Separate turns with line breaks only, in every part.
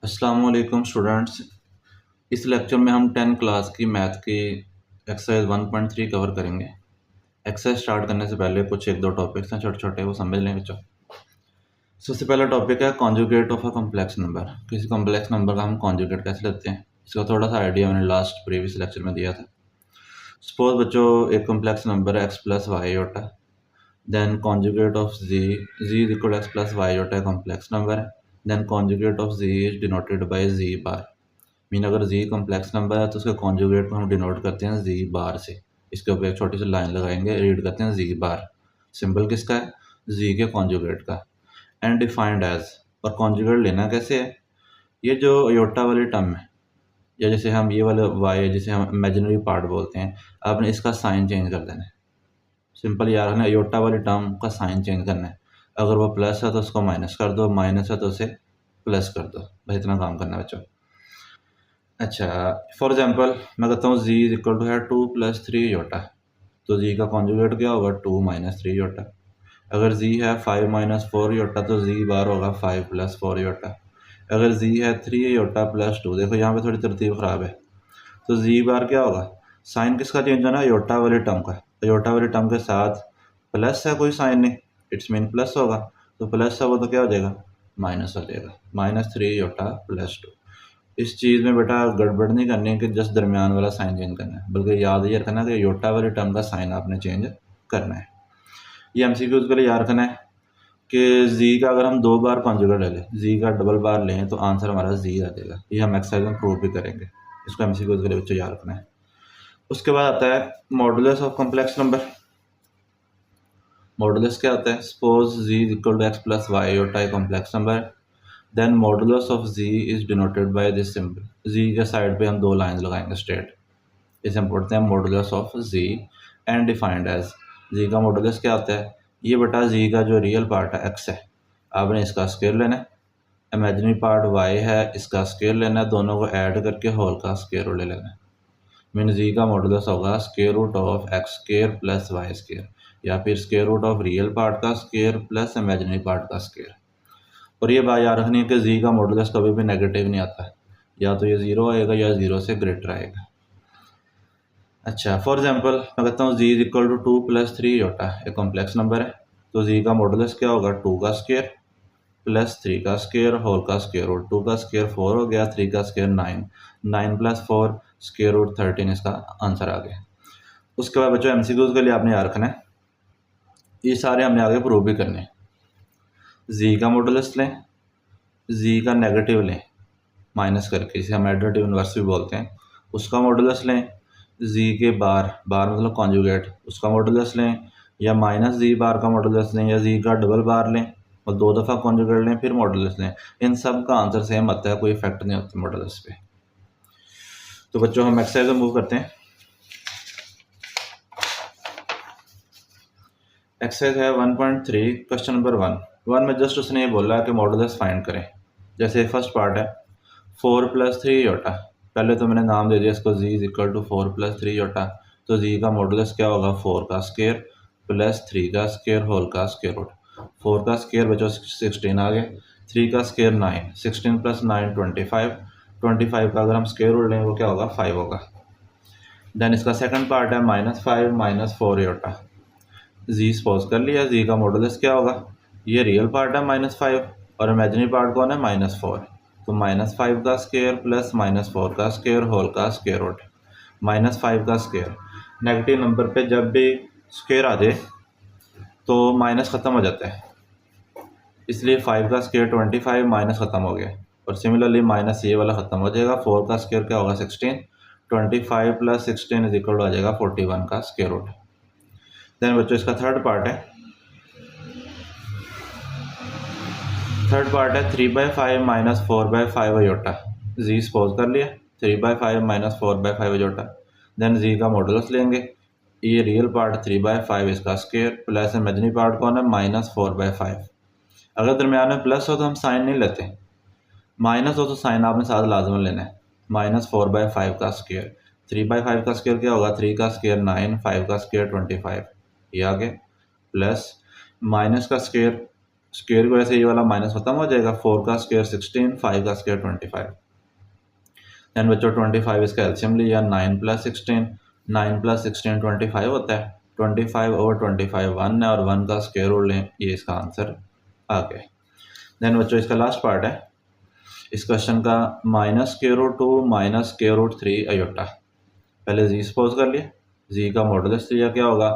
अस्सलाम वालेकुम स्टूडेंट्स। इस लेक्चर में हम 10 क्लास की मैथ की एक्सरसाइज 1.3 कवर करेंगे। एक्सरसाइज स्टार्ट करने से पहले कुछ एक दो टॉपिक्स हैं छोटे छोटे, वो समझ लें बच्चों। सबसे पहला टॉपिक है conjugate of a complex number. किसी कॉम्प्लेक्स नंबर का हम कॉन्जुगेट कैसे लेते हैं, इसका थोड़ा सा आइडिया मैंने लास्ट प्रीवियस लेक्चर में दिया था। सपोज बच्चों एक कॉम्प्लेक्स नंबर है x plus y iota, then conjugate of z is equal x plus y iota complex number है। Then conjugate of z is denoted by z bar. Mean अगर z complex number है तो उसके conjugate को हम denote करते हैं जी बार से। इसके ऊपर एक छोटी सी लाइन लगाएंगे, रीड करते हैं जी बार। सिंबल किसका है? जी के कॉन्जुगेट का। एंड डिफाइंड एज, और कॉन्जुगेट लेना कैसे है? ये जो अयोटा वाली टर्म है, या जैसे हम ये वाला वाई है जिसे हम इमेजिनरी पार्ट बोलते हैं, आपने इसका साइन चेंज कर देना है। सिंपल यार है ना, अयोटा वाली टर्म का साइन चेंज करना है। अगर वो प्लस है तो उसको माइनस कर दो, माइनस है तो उसे प्लस कर दो। बस इतना काम करना है बच्चों। अच्छा, फॉर एग्जांपल मैं कहता हूँ जी इज इक्वल टू है 2 + 3 योटा, तो जी का कॉन्जुगेट क्या होगा? 2 - 3 योटा। अगर जी है 5 - 4 योटा तो जी बार होगा 5 + 4 योटा। अगर जी है 3 योटा +2, देखो यहाँ पे थोड़ी तरतीब ख़राब है, तो जी बार क्या होगा? साइन किसका चेंज होना है? योटा वाले टर्म का। योटा वाले टर्म के साथ प्लस है, कोई साइन नहीं, इट्स मीन प्लस होगा। तो प्लस है वो तो क्या हो जाएगा? माइनस हो जाएगा। -3 योटा +2। इस चीज़ में बेटा गड़बड़ नहीं करनी है कि जस्ट दरमियान वाला साइन चेंज करना है, बल्कि याद ये रखना कि योटा वाली टर्म का साइन आपने चेंज करना है। ये एमसीक्यूज़ के लिए याद रखना है कि जी का अगर हम 2 बार कॉन्जुगेट ले लें, जी का डबल बार लें तो आंसर हमारा जी आ जाएगा। ये हम एक्सरसाइज में प्रूव भी करेंगे। इसको एमसीक्यूज़ के लिए बच्चों याद रखना है। उसके बाद आता है modulus of complex number. Modulus क्या होता है? Suppose z is equal to x plus y iota complex number, then modulus of z is denoted by this symbol. Z के साइड पे हम 2 लाइंस लगाएंगे स्ट्रेट, इसे हम पढ़ते हैं modulus of z and defined as. Z का modulus क्या होता है? ये बेटा जी का जो रियल पार्ट है एक्स है, आपने इसका स्क्वायर लेना है। इमेजिनरी पार्ट वाई है, इसका स्क्वायर लेना है। दोनों को ऐड करके होल का स्क्वायर रूट ले लेना है। मीन जी का मॉडुलस होगा square root of x square plus y square, या फिर square root of real part का स्क्वायर प्लस इमेजिनरी पार्ट का स्क्वायर। और ये बात याद रखनी है कि जी का मॉडुलस कभी भी नेगेटिव नहीं आता है, या तो ये ज़ीरो आएगा या ज़ीरो से ग्रेटर आएगा। अच्छा, फॉर एग्जांपल मैं कहता हूँ जी इज इक्वल टू 2 + 3 योटा, एक कॉम्प्लेक्स नंबर है, तो जी का मॉडुलस क्या होगा? 2 का स्क्वायर प्लस 3 का स्क्वायर होल का स्क्वायर रूट। 2 का स्क्वायर 4 हो गया, 3 का स्क्वायर 9, 9 + 4 स्क्वायर रूट 13, इसका आंसर आ गया। उसके बाद बच्चों एमसीक्यूज के लिए आपने याद रखना है, ये सारे हमने आगे प्रूव भी करने हैं। जी का मॉडुलस लें, जी का नेगेटिव लें माइनस करके, जिसे हम एडिटिव इन्वर्स भी बोलते हैं, उसका मॉडुलस लें। जी के बार, बार मतलब कॉन्जुगेट, उसका मॉडुलस लें, या माइनस जी बार का मॉडुलस लें, या जी का डबल बार लें और 2 दफ़ा कॉन्जुगेट लें फिर मॉडुलस लें। इन सब का आंसर सेम आता है, कोई इफेक्ट नहीं होता मॉडुलस पे। तो बच्चों हम एक्सरसाइज में मूव करते हैं। एक्सरसाइज है 1.3, क्वेश्चन नंबर 1 में जस्ट उसने ये बोला है कि मॉडुलस फाइंड करें। जैसे फर्स्ट पार्ट है 4 + 3 योटा, पहले तो मैंने नाम दे दिया इसको जी इज इक्वल टू 4 + 3 योटा, तो जी का मॉडुलस क्या होगा? 4 का स्क्वायर प्लस 3 का स्क्वायर होल का स्क्वायर रूट। 4 का स्क्वायर बच्चों 16 आ गया, 3 का स्क्वायर 9, 16 + 9 25, 25 का अगर हम स्क्वायर रूट लें वो क्या होगा? 5 होगा। देन इसका सेकंड पार्ट है -5 - 4 योटा, जी सपोज कर लिया, जी का मॉडुलस क्या होगा? ये रियल पार्ट है -5 और इमेजिनरी पार्ट कौन है? -4, तो -5 का स्क्वायर प्लस -4 का स्क्वायर होल का स्क्वायर रूट। -5 का स्क्वायर, नेगेटिव नंबर पे जब भी स्क्वायर आ जाए तो माइनस ख़त्म हो जाता है, इसलिए 5 का स्क्वायर 25, माइनस ख़त्म हो गया। और सिमिलरली माइनस ये वाला ख़त्म हो जाएगा। 4 का स्क्वायर क्या होगा? 16, 25 + 16 इज इक्वल टू आ जाएगा 41 का स्क्वायर रूट। देन बच्चों इसका थर्ड पार्ट है 3/5 - 4/5 अयोटा, जी सपोज कर लिया 3/5 - 4/5 अयोटा। देन जी का मॉडुलस लेंगे, ये रियल पार्ट 3/5 इसका स्क्वायर प्लस इमेजिनरी पार्ट कौन है? -4/5। अगर दरमियान में प्लस हो तो हम साइन नहीं लेते, माइनस हो तो साइन आपने साथ लाजमन लेना है। -4/5 का स्क्वायर, 3/5 का स्क्वायर क्या होगा? 3 का स्क्वायर 9, 5 का स्क्वायर 25, ये आ गया, प्लस माइनस का स्क्वायर स्क्वेयर की वजह से ये वाला माइनस खत्म हो जाएगा। 4 का स्क्वेयर 16, 5 का स्क्वेयर 25। दैन बच्चों 25 इसका एल्शियम लिया, 9 + 16, 9 + 16 25 होता है। 25/25 1 है और 1 का स्क्वेयर रूट लें, ये इसका आंसर आ गया। दैन बच्चों इसका लास्ट पार्ट है इस क्वेश्चन का, -√2 -√3 अयोटा। पहले जी सपोज कर लिया, जी का मॉडुलस लिया, क्या होगा,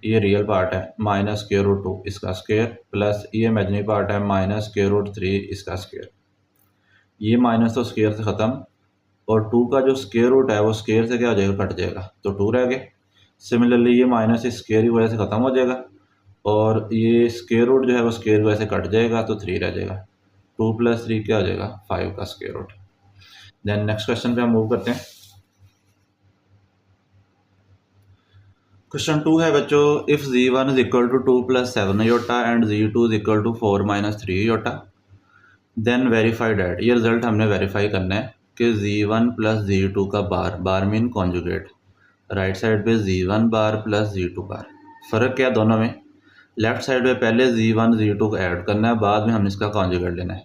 ये रियल पार्ट है -√2 इसका स्क्वेयर प्लस ये इमेजिनरी पार्ट है -√3 इसका स्क्वेयर। ये माइनस तो स्क्वेयर से ख़त्म और 2 का जो स्क्वेयर रूट है वो स्क्वेयर से क्या हो जाएगा, कट जाएगा, तो 2 रह गए। सिमिलरली ये माइनस इस स्क्वेयर की वजह से ख़त्म हो जाएगा और ये स्क्वेयर रूट जो है वो स्क्वेयर की वजह से कट जाएगा, तो 3 रह जाएगा। 2 + 3 क्या हो जाएगा, 5 का square root. Then next question पे हम मूव करते हैं। क्वेश्चन 2 है बच्चों, if z1 = 2 + 7 iota and z2 = 4 - 3 iota, then verify that. ये रिजल्ट हमने वेरीफाई करना है कि z1 + z2 का bar mean conjugate, right side पे z1 बार प्लस z2 बार। फ़र्क क्या दोनों में, लेफ्ट साइड पे पहले z1 z2 को ऐड करना है, बाद में हमने इसका कॉन्जुगेट लेना है,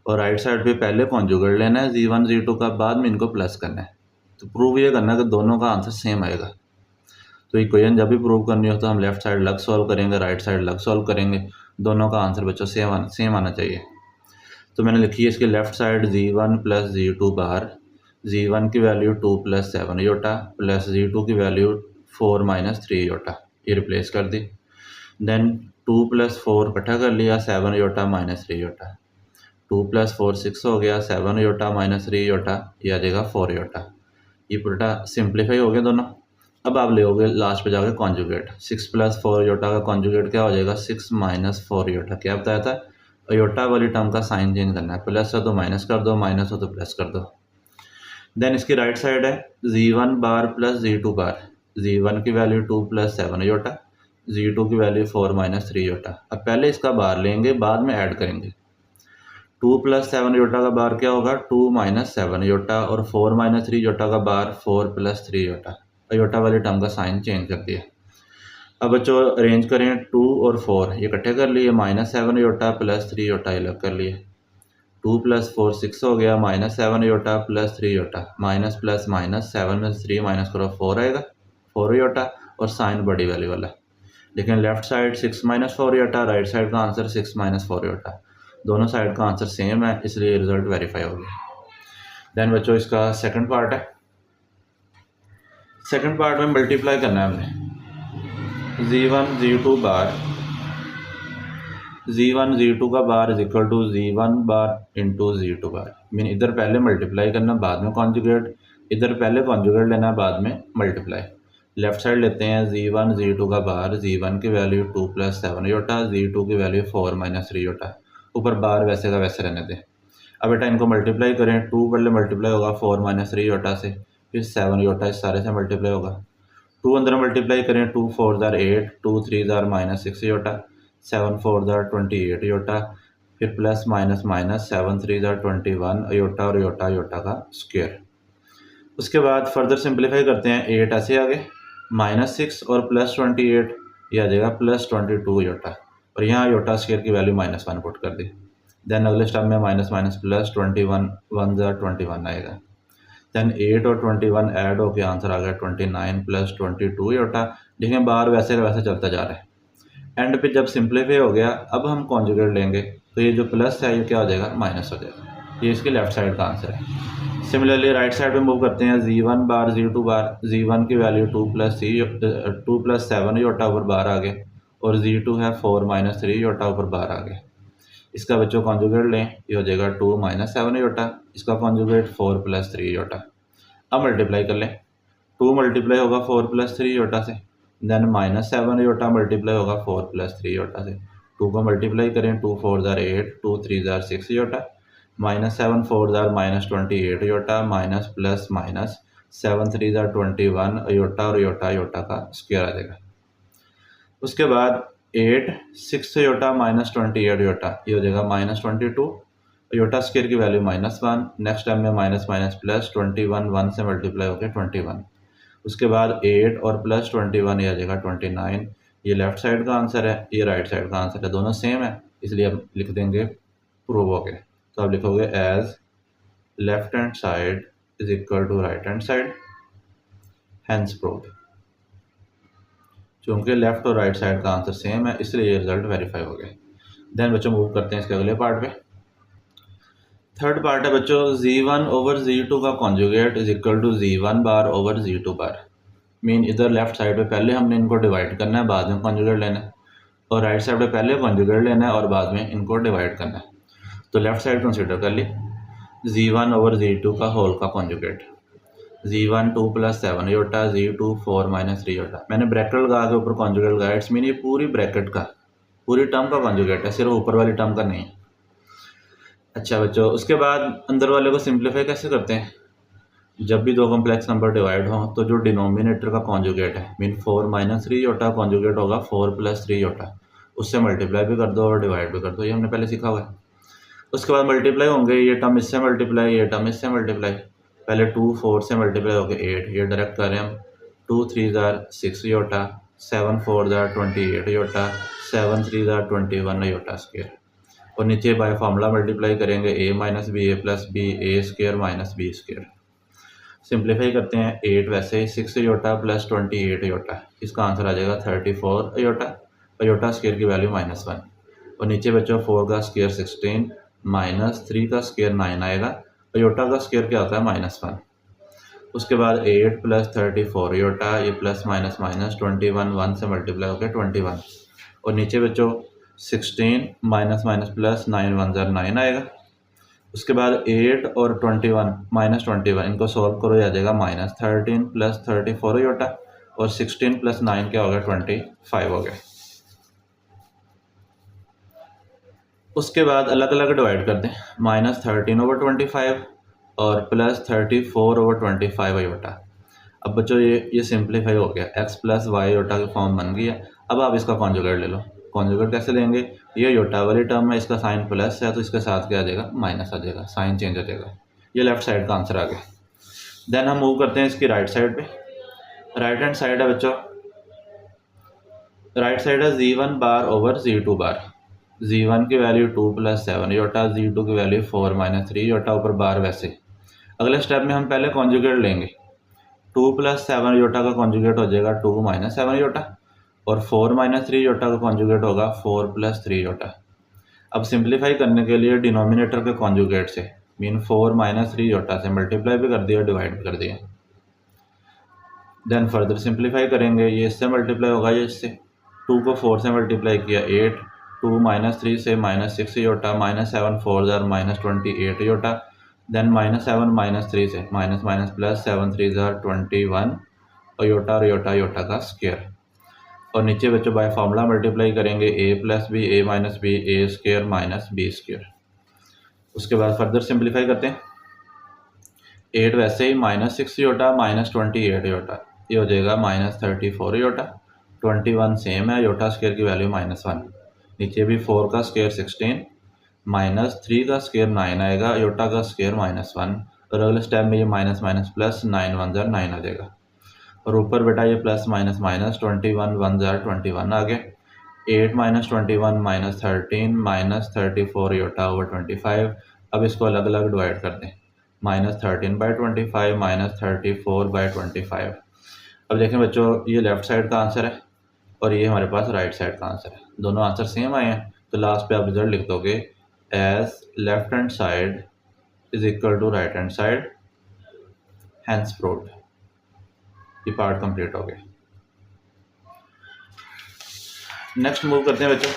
और राइट साइड पे पहले कॉन्जुगेट लेना है z1 z2 का, बाद में इनको प्लस करना है। तो प्रूव ये करना है कि दोनों का आंसर सेम आएगा। तो इक्वेशन जब भी प्रूव करनी हो तो हम लेफ्ट साइड अलग सॉल्व करेंगे, राइट साइड अलग सॉल्व करेंगे, दोनों का आंसर बच्चों सेम आना चाहिए। तो मैंने लिखी है इसकी left side z1 + z2 bar, z1 की वैल्यू 2 + 7 अयोटा प्लस z2 की वैल्यू 4 - 3 अयोटा, ये रिप्लेस कर दी। देन 2 + 4 इकट्ठा कर लिया, 7 अयोटा - 3 अयोटा, 2 + 4 6 हो गया, 7 अयोटा - 3 अयोटा, ये आ जाएगा 4 अयोटा। ये उल्टा सिंप्लीफाई हो गया दोनों। अब आप ले लास्ट पे जाके कॉन्जुगेट, 6 + 4 अयोटा का कॉन्जुगेट क्या हो जाएगा, 6 - 4 अयोटा। क्या बताया था, अयोटा वाली टर्म का साइन चेंज करना है, प्लस हो तो माइनस कर दो, माइनस हो तो प्लस कर दो। देन इसकी राइट साइड है z1 बार प्लस z2 बार, z1 की वैल्यू 2 + 7 अयोटा, z2 की वैल्यू 4 - 3 अयोटा। अब पहले इसका बार लेंगे, बाद में ऐड करेंगे। 2 + 7 अयोटा का बार क्या होगा, 2 - 7 अयोटा, और 4 - 3 अयोटा का बार 4 + 3 अयोटा। अयोटा वाली टर्म का साइन चेंज कर दिया। अब बच्चों अरेंज करें, 2 और 4 ये इकट्ठे कर लिए, -7 अयोटा प्लस 3 अयोटा अलग कर लिए, 2 + 4 6 हो गया, -7 iota plus 3 iota, minus plus minus, 7 में से 3 माइनस करो 4 आएगा, 4 अयोटा, और साइन बड़ी वैल्यू वाला। लेकिन left side 6 - 4 iota, right side का आंसर 6 - 4 अयोटा, दोनों साइड का आंसर सेम है, इसलिए रिजल्ट वेरीफाई हो गया। देन बच्चों इसका सेकंड पार्ट है। सेकंड पार्ट में मल्टीप्लाई करना है हमने, z1 z2 bar, z1 z2 का bar is equal to z1 bar into z2 bar. Mean इधर पहले मल्टीप्लाई करना, बाद में कॉन्जुगेट, इधर पहले कॉन्जुगेट लेना, बाद में मल्टीप्लाई। लेफ्ट साइड लेते हैं z1 z2 का बार, z1 की वैल्यू 2 + 7 अयोटा, z2 की वैल्यू 4 - 3 अयोटा। ऊपर बार वैसे का वैसे रहने दें। अब बेटा इनको मल्टीप्लाई करें, 2 पहले मल्टीप्लाई होगा 4 - 3 अयोटा से, फिर 7 अयोटा इस सारे से मल्टीप्लाई होगा। 2 अंदर मल्टीप्लाई करें, 2 4 ज़ार 8, 2 3 ज़ार -6 अयोटा, 7 4 ज़ार 28 अयोटा, फिर प्लस माइनस माइनस, 7 3 ज़ार 21 अयोटा, और अयोटा अयोटा का स्क्वायर। उसके बाद फर्दर सिंप्लीफाई करते हैं, 8 ऐसे आ गए, -6 और प्लस 28, ये आ जाएगा +22 अयोटा, और यहाँ अयोटा स्क्वायर की वैल्यू -1 पुट कर दी। देन अगले स्टेप में माइनस माइनस प्लस 21, 1 ज़ार 21 आएगा। देन 8 और 21 ऐड होकर आंसर आ गया 29 + 22 अयोटा। देखें बार वैसे का वैसे चलता जा रहा है। एंड पे जब सिंप्लीफाई हो गया, अब हम कॉन्जुगेट लेंगे, तो ये जो प्लस है ये क्या हो जाएगा, माइनस हो जाएगा। ये इसके लेफ्ट साइड का आंसर है। सिमिलरली राइट साइड पे मूव करते हैं, z1 बार z2 बार, z1 की वैल्यू 2 + 7 अयोटा ऊपर बार आ गए, और z2 है 4 - 3 अयोटा ऊपर बार आ गए। इसका बच्चों कॉन्जुगेट लें, ये हो जाएगा 2 - 7 अयोटा, इसका कॉन्जुगेट 4 + 3 अयोटा। अब मल्टीप्लाई कर लें, 2 मल्टीप्लाई होगा 4 + 3 अयोटा से, देन -7 अयोटा मल्टीप्लाई होगा 4 + 3 अयोटा से। 2 को मल्टीप्लाई करें, 2 4 ज़ार 8, 2 3 ज़ार 6 अयोटा, -7 4 ज़ार -28 अयोटा, माइनस प्लस माइनस, 7 3 ज़ार 21 अयोटा, और अयोटा अयोटा का स्क्वायर आ जाएगा। उसके बाद 8 6 अयोटा -28 अयोटा, ये हो जाएगा -22 अयोटा स्क्वायर की वैल्यू -1। नेक्स्ट टाइम में माइनस माइनस प्लस 21, 1 से मल्टीप्लाई हो गया 21। उसके बाद 8 और +21 ये आ जाएगा 29। ये लेफ्ट साइड का आंसर है, ये राइट साइड का आंसर है, दोनों सेम है, इसलिए अब लिख देंगे प्रूव हो गया। तो आप लिखोगे as left hand side is equal to right hand side, hence proved. चूँकि लेफ्ट और राइट साइड का आंसर सेम है इसलिए ये रिजल्ट वेरीफाई हो गया। देन बच्चों मूव करते हैं इसके अगले पार्ट पे। थर्ड पार्ट है बच्चों z1 ओवर z2 का conjugate is equal to z1 bar over z2 bar. Mean इधर लेफ्ट साइड पे पहले हमने इनको डिवाइड करना है, बाद में कॉन्जुगेट लेना है, और राइट साइड पे पहले कॉन्जुगेट लेना है और बाद में इनको डिवाइड करना है। तो लेफ्ट साइड कंसिडर कर ली, z1 ओवर z2 का होल का conjugate, z1 2 + 7 iota, z2 4 - 3 iota. मैंने ब्रैकेट लगा के ऊपर कॉन्जुगेट लगाया, इट्स मीन ये पूरी ब्रैकेट का, पूरी टर्म का कॉन्जुगेट है, सिर्फ ऊपर वाली टर्म का नहीं है। अच्छा बच्चों, उसके बाद अंदर वाले को सिंप्लीफाई कैसे करते हैं? जब भी दो कॉम्प्लेक्स नंबर डिवाइड हो तो जो डिनोमिनेटर का कॉन्जुगेट है, मीन 4 - 3 योटा कॉन्जुगेट होगा 4 + 3 योटा, उससे मल्टीप्लाई भी कर दो और डिवाइड भी कर दो, ये हमने पहले सीखा हुआ है। उसके बाद मल्टीप्लाई होंगे, ये टर्म इससे मल्टीप्लाई, ये टर्म इससे मल्टीप्लाई। पहले 2 4 से मल्टीप्लाई हो गए 8, ये डायरेक्ट कर रहे हैं हम, 2 3 = 6 योटा, 7 4 = 28 योटा, 7 3 = 21 योटा स्क्वायर। और नीचे बाय फार्मूला मल्टीप्लाई करेंगे a - b a + b a square - b square. Simplify करते हैं 8 वैसे ही, 6 योटा + 28 योटा, इसका आंसर आ जाएगा 34 योटा, और योटा स्क्वायर की वैल्यू -1। और नीचे बच्चों 4 का स्क्वायर 16 -3 का स्क्वायर 9 आएगा, और योटा का स्क्वायर क्या होता है -1। उसके बाद 8 + 34 योटा, ये प्लस माइनस माइनस 21, 1 से मल्टीप्लाई हो गया 21। और नीचे बच्चों 16 माइनस माइनस प्लस 9 1 ज़र 9 आएगा। उसके बाद 8 और 21 -21 इनको सॉल्व करो, आ जाएगा -13 + 34 योटा, और 16 + 9 क्या हो गया 25 हो गया। उसके बाद अलग अलग डिवाइड कर दें, -13/25 और +34/25 योटा। अब बच्चों ये सिंप्लीफाई हो गया, x + y योटा की फॉर्म बन गई है। अब आप इसका कॉन्जुगेट ले लो। कॉन्जुगेट कैसे लेंगे? ये योटा वाली टर्म है, इसका साइन प्लस है तो इसके साथ क्या आ जाएगा, माइनस आ जाएगा, साइन चेंज हो जाएगा। ये लेफ्ट साइड का आंसर आ गया। देन हम मूव करते हैं इसकी राइट साइड पे। राइट हैंड साइड है बच्चों, राइट साइड है z1 bar over z2 bar. z1 की वैल्यू 2 + 7 योटा, z2 की वैल्यू 4 - 3 योटा, ऊपर बार वैसे। अगले स्टेप में हम पहले कॉन्जुगेट लेंगे, 2 + 7 योटा का कॉन्जुगेट हो जाएगा 2 - 7 योटा, और 4 - 3 योटा का कॉन्जुगेट होगा 4 + 3 योटा। अब सिंप्लीफाई करने के लिए डिनोमिनेटर के कॉन्जुगेट से, मीन 4 - 3 योटा से मल्टीप्लाई भी कर दिया, डिवाइड भी कर दिया। देन फर्दर सिंप्लीफाई करेंगे, ये इससे मल्टीप्लाई होगा, ये इससे। 2 को 4 से मल्टीप्लाई किया 8, 2 - 3 से -6 योटा, -7 4 ज़र -28 योटा। देन -7 - 3 से माइनस माइनस प्लस 7 3 ज़र 21, और योटा योटा का स्क्वायर। और नीचे बच्चों बाय फार्मूला मल्टीप्लाई करेंगे, a + b a - b a square - b square. उसके बाद फर्दर सिंप्लीफाई करते हैं, 8 वैसे ही -6 योटा -28 योटा, ये हो जाएगा -34 योटा, 21 सेम है, योटा स्क्वायर की वैल्यू -1। नीचे भी 4 का स्क्वायर 16 -3 का स्क्वायर 9 आएगा, योटा का स्क्वायर -1। और अगले स्टेप में ये माइनस माइनस प्लस 9 1 ज़र 9 आ जाएगा। और ऊपर बेटा ये प्लस माइनस माइनस 21 1 ज़र 21 आ गया। 8 - 21 - 13 -34 योटा ओवर 25। अब इसको अलग अलग डिवाइड कर दें, -13/25 -34/25। अब देखें बच्चों, ये लेफ्ट साइड का आंसर है और ये हमारे पास राइट साइड का आंसर है, दोनों आंसर सेम आए हैं। तो लास्ट पे आप रिजल्ट लिख दोगे as left hand side is equal to right hand side, hence proved. ये पार्ट कंप्लीट हो गया। नेक्स्ट मूव करते हैं बच्चों,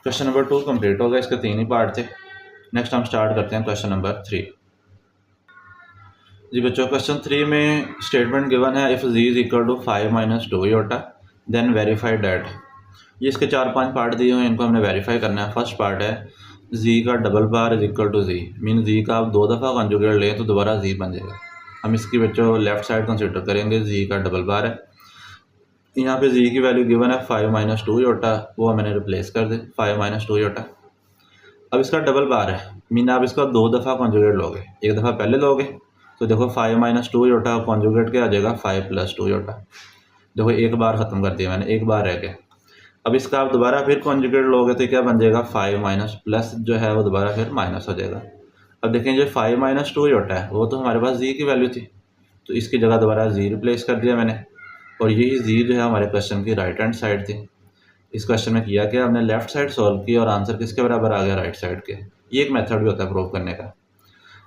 क्वेश्चन नंबर 2 कंप्लीट हो गया, इसके 3 ही पार्ट थे। नेक्स्ट हम स्टार्ट करते हैं क्वेश्चन नंबर 3। जी बच्चों, क्वेश्चन 3 में स्टेटमेंट गिवन है, if z is equal to 5 - 2 iota then verify that. ये इसके 4-5 पार्ट दिए हुए हैं, इनको हमने वेरीफाई करना है। फर्स्ट पार्ट है z का double bar is equal to z, mean z का आप 2 दफ़ा कॉन्जुगेट लें तो दोबारा z बन जाएगा। हम इसकी बच्चों लेफ्ट साइड कंसिडर करेंगे, z का डबल बार है। यहाँ पे z की वैल्यू गिवन है 5 - 2 योटा, वो मैंने रिप्लेस कर दे 5 - 2 योटा। अब इसका डबल बार है, मीन आप इसका 2 दफ़ा कॉन्जुगेट लोगे, एक दफ़ा पहले लोगे तो देखो 5 - 2 योटा कॉन्जुगेट क्या आ जाएगा 5 + 2 योटा। देखो एक बार ख़त्म कर दिया मैंने, एक बार रह गया। अब इसका आप दोबारा फिर कॉन्जुगेट लोगे तो क्या बन जाएगा 5 माइनस प्लस जो है वो दोबारा फिर माइनस हो जाएगा। अब देखें जो 5 माइनस 2 होता है वो तो हमारे पास जी की वैल्यू थी, तो इसकी जगह दोबारा जी रिप्लेस कर दिया मैंने, और यही जी जो है हमारे क्वेश्चन की राइट हैंड साइड थी। इस क्वेश्चन में किया क्या, हमने लेफ्ट साइड सॉल्व की और आंसर किसके बराबर आ गया, राइट साइड के। ये एक मेथड भी होता है प्रूव करने का।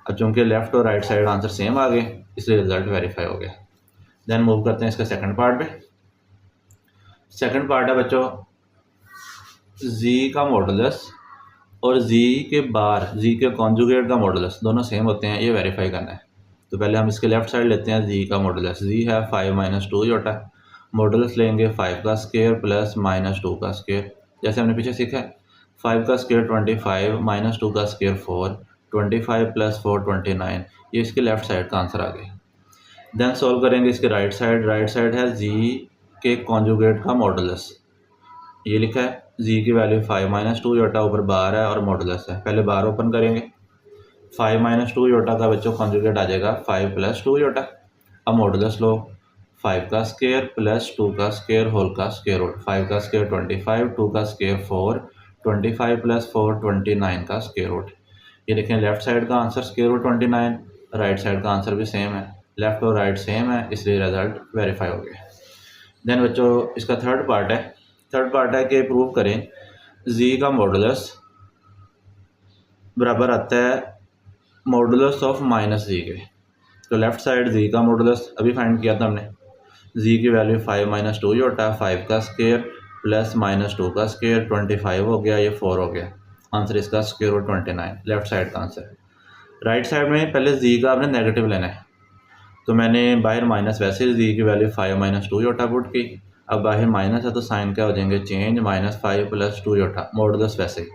अब चूंकि लेफ्ट और राइट साइड आंसर सेम आ गए इसलिए रिजल्ट वेरीफाई हो गया। देन मूव करते हैं इसका सेकंड पार्ट पे। सेकंड पार्ट है बच्चों जी का मॉडुलस और जी के बार जी के कॉन्जुगेट का मॉडुलस दोनों सेम होते हैं, ये वेरीफाई करना है। तो पहले हम इसके लेफ्ट साइड लेते हैं जी का मॉडुलस। जी है 5 माइनस 2 होता है, मॉडुलस लेंगे 5 का स्क्वायर प्लस माइनस 2 का स्क्वायर। जैसे हमने पीछे सीखा है 5 का स्क्वायर 25 माइनस 2 का स्क्वायर 4, 25 प्लस 4 29, ये इसके लेफ्ट साइड का आंसर आ गया। देन सॉल्व करेंगे इसके राइट साइड। राइट साइड है जी के कॉन्जुगेट का मॉडुलस, ये लिखा है जी की वैल्यू 5 माइनस 2 योटा, ऊपर बार है और मॉडुलस है। पहले बार ओपन करेंगे, 5 माइनस 2 योटा का बच्चों कॉन्जुगेट आ जाएगा 5 प्लस 2 योटा। अब मॉडुलस लो 5 का स्क्वायर प्लस 2 का स्क्वायर होल का स्क्वायर रूट। 5 का स्क्वायर 25, 2 का स्क्वायर 4, 25 प्लस 4 29 का स्क्वायर रूट। ये देखें लेफ्ट साइड का answer square root 29, right side का आंसर भी सेम है, लेफ्ट और राइट सेम है इसलिए रिजल्ट वेरीफाई हो गया। देन बच्चों इसका थर्ड पार्ट है। थर्ड पार्ट है कि प्रूव करें जी का मॉडुलस बराबर आता है मॉडुलस ऑफ माइनस जी के। तो लेफ्ट साइड जी का मॉडुलस अभी फाइंड किया था हमने, जी की वैल्यू 5 माइनस 2 होता है, 5 का स्क्वायर प्लस माइनस 2 का स्क्वायर 25 हो गया, ये 4 हो गया। आंसर इसका स्क्वायर रूट 29 लेफ्ट साइड का आंसर। राइट साइड में पहले जी का आपने नेगेटिव लेना है, तो मैंने बाहर माइनस, वैसे जी की वैल्यू 5 माइनस 2 योटा पुट की। अब बाहर माइनस है तो साइन क्या हो जाएंगे चेंज, -5 प्लस 2 योटा, मॉडुलस वैसे ही।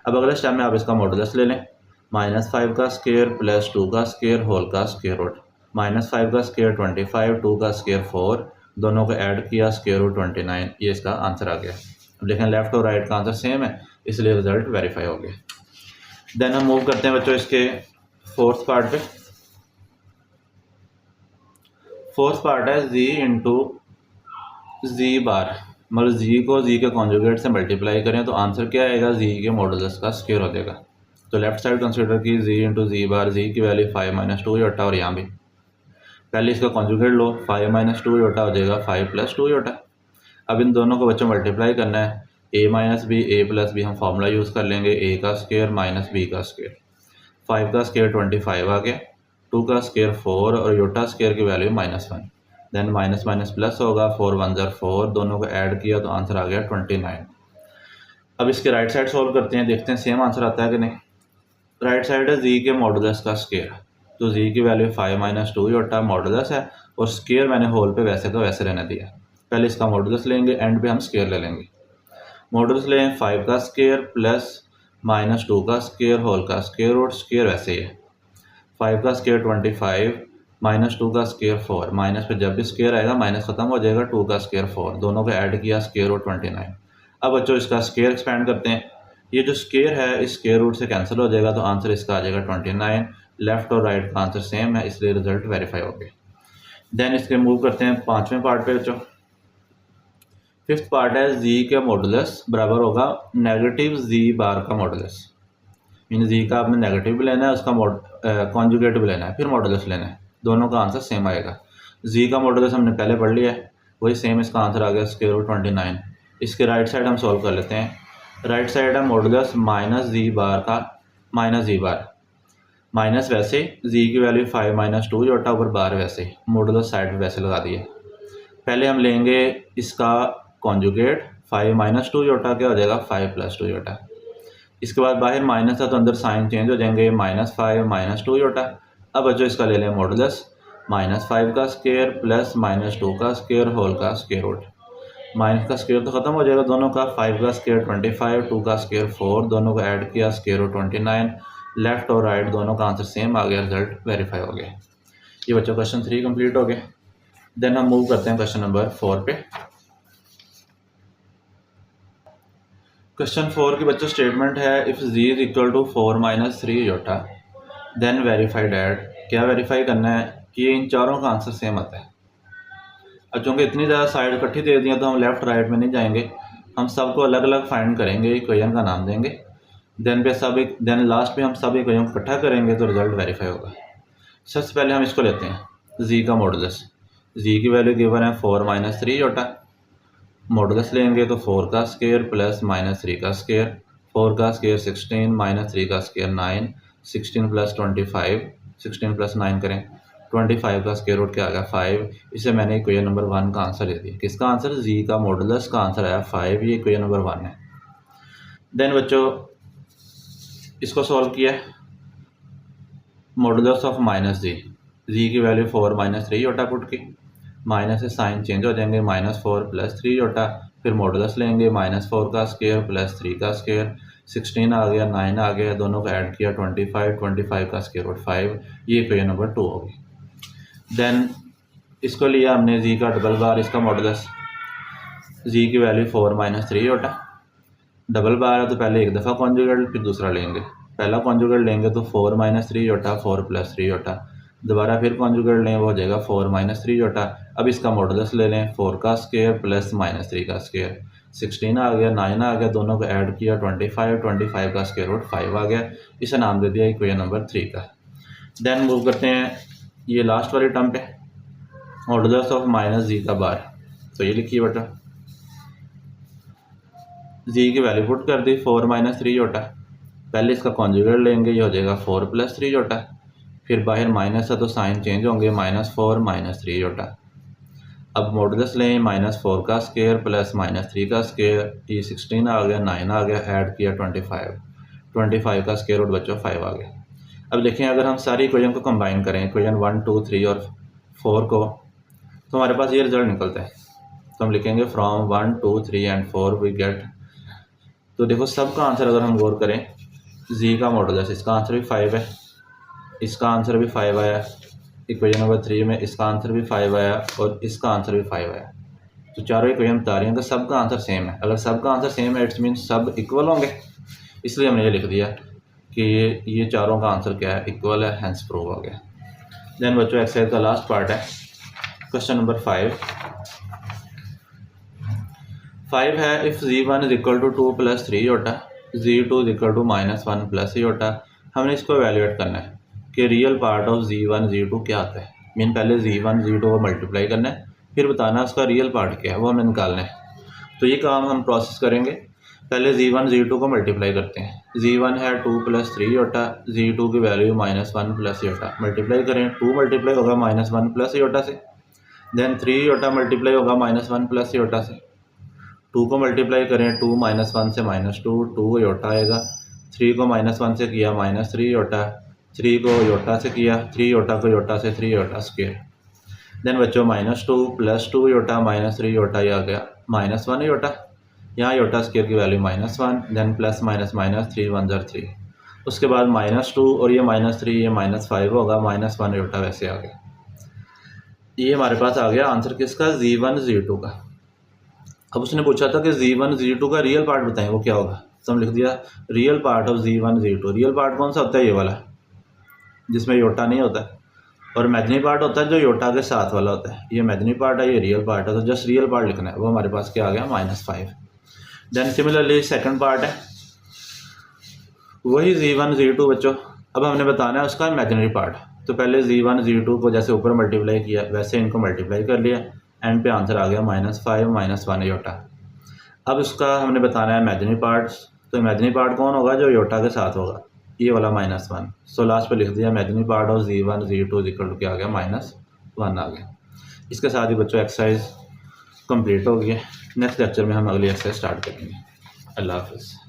अब अगले स्टेप में आप इसका मॉडुलस ले लें, -5 का स्क्वायर प्लस 2 का स्क्वायर होल का स्क्वायर रूट। -5 का स्क्वायर 25, 2 का स्क्वायर 4, दोनों को ऐड किया स्क्वायर रूट 29, ये इसका आंसर आ गया। अब देखें लेफ्ट और राइट का आंसर सेम है इसलिए रिजल्ट वेरीफाई हो गया। देन हम मूव करते हैं बच्चों इसके फोर्थ पार्ट पे। फोर्थ पार्ट है जी इंटू जी बार, मतलब जी को जी के कॉन्जुगेट से मल्टीप्लाई करें तो आंसर क्या आएगा, जी के मॉडुलस का स्क्वायर हो जाएगा। तो लेफ्ट साइड कंसीडर की जी इंटू जी बार, जी की वैल्यू 5 माइनस 2 योटा, और यहाँ भी पहले इसका कॉन्जुगेट लो, 5 माइनस 2 योटा हो जाएगा 5 प्लस 2 योटा। अब इन दोनों को बच्चों मल्टीप्लाई करना है, ए माइनस बी ए प्लस बी, हम फार्मूला यूज़ कर लेंगे, ए का स्क्वायर माइनस बी का स्क्वायर। 5 का स्क्वायर 25 आ गया, 2 का स्क्वायर 4 और योटा स्क्वायर की value -1। Then minus minus plus होगा, 4 1 ज़र 4, दोनों को ऐड किया तो आंसर आ गया 29। अब इसके राइट साइड सॉल्व करते हैं, देखते हैं सेम आंसर आता है कि नहीं। राइट साइड है जी के मॉडुलस का स्क्वायर, तो जी की वैल्यू 5 माइनस 2 योटा मॉडुलस है, और स्क्वायर मैंने होल पे वैसे का वैसे रहने दिया। पहले इसका मॉडुलस लेंगे, एंड पे हम स्क्वायर ले लेंगे। मॉडुलस लें 5 का स्क्वायर प्लस -2 का स्क्वायर होल का स्क्वायर रूट, स्क्वायर वैसे ही है। 5 का स्क्वायर 25, -2 का स्क्वायर 4, माइनस पे जब भी स्क्वायर आएगा माइनस खत्म हो जाएगा, 2 का स्क्वायर 4, दोनों को ऐड किया स्क्वायर रूट 29। अब बच्चों इसका स्क्वायर एक्सपेंड करते हैं, ये जो स्क्वायर है इस स्क्वायर रूट से कैंसिल हो जाएगा तो आंसर इसका आ जाएगा 29। लेफ्ट और राइट का आंसर सेम है इसलिए रिजल्ट वेरीफाई हो गया। देन इसके मूव करते हैं पाँचवें पार्ट पे बच्चों। फिफ्थ पार्ट है जी का मॉडुलस बराबर होगा नेगेटिव जी बार का मॉडुलस। मीन जी का आपने नेगेटिव भी लेना है, उसका कॉन्जुगेट भी लेना है, फिर मॉडुलस लेना है, दोनों का आंसर सेम आएगा। जी का मॉडुलस हमने पहले पढ़ लिया है, वही सेम इसका आंसर आ गया स्क्वायर रूट 29। इसके राइट साइड हम सॉल्व कर लेते हैं। राइट साइड है मॉडुलस माइनस जी बार का, माइनस जी बार, माइनस वैसे जी की वैल्यू 5 माइनस 2 योटा, ऊपर बार वैसे, मॉडुलस साइड पे वैसे लगा दिए। पहले हम लेंगे इसका कॉन्जुगेट, 5 माइनस 2 योटा क्या हो जाएगा 5 प्लस 2 योटा। इसके बाद बाहर माइनस है तो अंदर साइन चेंज हो जाएंगे, -5 -2 योटा। अब बच्चों इसका ले लें मॉडुलस, -5 का स्क्वायर प्लस -2 का स्क्वायर होल का स्क्वायर रूट। माइनस का स्क्वायर तो खत्म हो जाएगा दोनों का, 5 का स्क्वायर 25, 2 का स्क्वायर 4, दोनों को ऐड किया स्क्वायर रूट 29। लेफ्ट और राइट दोनों का आंसर सेम आ गया, रिजल्ट वेरीफाई हो गया। ये बच्चों क्वेश्चन 3 कंप्लीट हो गए। देन हम मूव करते हैं क्वेश्चन नंबर 4 पे। क्वेश्चन 4 की बच्चों स्टेटमेंट है, if z is equal to 4 minus 3 iota then verify that. क्या वेरीफाई करना है कि ये इन चारों का आंसर सेम आता है। अब चूँकि इतनी ज़्यादा साइड इकट्ठी दे दी तो हम लेफ़्ट राइट में नहीं जाएंगे, हम सबको अलग अलग फाइंड करेंगे, इक्वेशन का नाम देंगे, देन लास्ट में हम सब इक्वेशन को इकट्ठा करेंगे तो रिजल्ट वेरीफाई होगा। सबसे पहले हम इसको लेते हैं जी का मॉडुलस। जी की वैल्यू गिवन है 4 - 3 जोटा, मॉडुलस लेंगे तो 4 का स्क्वायर प्लस -3 का स्क्वायर, 4 का स्क्वायर 16 - 3 का स्क्वायर 9, 16 + 25, 16 + 9 करें 25 का स्क्वायर रूट क्या आ गया 5। इसे मैंने इक्वेशन नंबर 1 का आंसर दे दिया। किसका आंसर? जी का मॉडुलस का आंसर आया 5, ये इक्वेशन नंबर 1 है। देन बच्चों इसको सॉल्व किया, मॉडुलस ऑफ -जी, जी की वैल्यू 4 - 3 जोटा पुट की, माइनस से साइन चेंज हो जाएंगे, -4 + 3 जोटा, फिर मॉडुलस लेंगे -4 का स्क्वायर प्लस 3 का स्क्वायर, 16 आ गया 9 आ गया, दोनों को ऐड किया 25 का स्क्वायर रूट 5, ये इक्वेशन नंबर 2 होगी। देन इसको लिया हमने जी का डबल बार, इसका मॉडुलस, जी की वैल्यू 4 - 3 जोटा, डबल बार है तो पहले एक दफ़ा कॉन्जुगेट फिर दूसरा लेंगे, पहला कॉन्जुगेट लेंगे तो 4 - 3 जोटा 4 + 3 जोटा, दोबारा फिर कॉन्जुगेट लें वो हो जाएगा 4 - 3 जोटा। अब इसका मॉडुलस ले लें 4 का स्क्वायर प्लस -3 का स्क्वायर, 16 आ गया 9 आ गया, दोनों को ऐड किया 25 का स्क्वायर रूट 5 आ गया, इसे नाम दे दिया इक्वेशन नंबर 3 का। देन मूव करते हैं ये लास्ट वाली टर्म पे, मॉडुलस ऑफ -जी का बार, तो ये लिखिए बेटा, जी की वैल्यू पुट कर दी 4 - 3 जोटा, पहले इसका कॉन्जुगेट लेंगे, ये हो जाएगा 4 + 3 जोटा, फिर बाहर माइनस है तो साइन चेंज होंगे, -4 - 3 जोटा। अब मॉडुलस लें -4 का स्क्वायर प्लस -3 का स्क्वायर, ये 16 आ गया 9 आ गया, ऐड किया 25 का स्क्वायर रूट बच्चों 5 आ गया। अब देखें अगर हम सारी इक्वेशन को कंबाइन करें, इक्वेशन 1 2 3 और 4 को, तो हमारे पास ये रिजल्ट निकलता है। तो हम लिखेंगे फ्रॉम 1 2 3 एंड 4 वी गेट, तो देखो सबका आंसर अगर हम गौर करें, जी का मॉडुलस, इसका आंसर भी 5 है, इसका आंसर भी 5 आया, इक्वेशन नंबर 3 में इसका आंसर भी 5 आया और इसका आंसर भी 5 आया। तो चारों इक्वेशन बता रही हैं तो सबका आंसर सेम है। अगर सबका आंसर सेम है इट्स मीन सब इक्वल होंगे, इसलिए हमने ये लिख दिया कि ये चारों का आंसर क्या है, इक्वल है, हैंस प्रूव हो गया। देन बच्चों एक्सरसाइज का लास्ट पार्ट है, क्वेश्चन नंबर 5 है, इफ़ z1 = 2 + 3 जोटा, z2 = -1 + जोटा, हमने इसको एवेल्यूएट करना है कि real part of z1 z2 क्या आता है। मीन पहले z1 z2 को मल्टीप्लाई करना है, फिर बताना है उसका रियल पार्ट क्या है, वो हमें निकालना है। तो ये काम हम प्रोसेस करेंगे, पहले z1 z2 को मल्टीप्लाई करते हैं। z1 है 2 + 3 जोटा, z2 की वैल्यू -1 + जोटा, मल्टीप्लाई करें, 2 मल्टीप्लाई होगा -1 + जोटा से, देन 3 जोटा मल्टीप्लाई होगा -1 + जोटा से, 2 को मल्टीप्लाई करें 2 - 1 से -2, 2 योटा आएगा, 3 को -1 से किया -3 योटा, 3 को योटा से किया, 3 योटा को योटा से 3 योटा स्क्वायर। देन बच्चों -2 + 2 योटा -3 योटा, ये आ गया -1 योटा, यहाँ योटा स्क्वायर की value -1, then plus minus minus 3 1 ज़र 3, उसके बाद -2 और ये -3 ये -5 होगा, -1 योटा वैसे आ गया। ये हमारे पास आ गया आंसर किसका, z1 z2 का। अब उसने पूछा था कि z1 z2 का रियल पार्ट बताएं वो क्या होगा, तो हम लिख दिया real part of z1 z2। Real part कौन सा होता है, ये वाला जिसमें योटा नहीं होता, और इमेजिनरी पार्ट होता है जो योटा के साथ वाला होता है। ये इमेजिनरी पार्ट है, ये रियल पार्ट है, तो जस्ट रियल पार्ट लिखना है, वो हमारे पास क्या आ गया -5। देन सिमिलरली सेकंड पार्ट है वही z1 z2 बच्चों, अब हमने बताना है उसका इमेजिनरी पार्ट। तो पहले z1 z2 को जैसे ऊपर मल्टीप्लाई किया वैसे इनको मल्टीप्लाई कर लिया, एंड पे आंसर आ गया -5 -1 योटा। अब इसका हमने बताना है इमेजिनरी पार्ट्स, तो इमेजिनरी पार्ट कौन होगा, जो योटा के साथ होगा, ये वाला -1। सो लास्ट पे लिख दिया imaginary part of z1 z2 equal to क्या आ गया, -1 आ गया। इसके साथ ही बच्चों एक्सरसाइज कंप्लीट हो गई है। नेक्स्ट लेक्चर में हम अगली एक्सरसाइज स्टार्ट करेंगे। अल्लाह हाफिज़।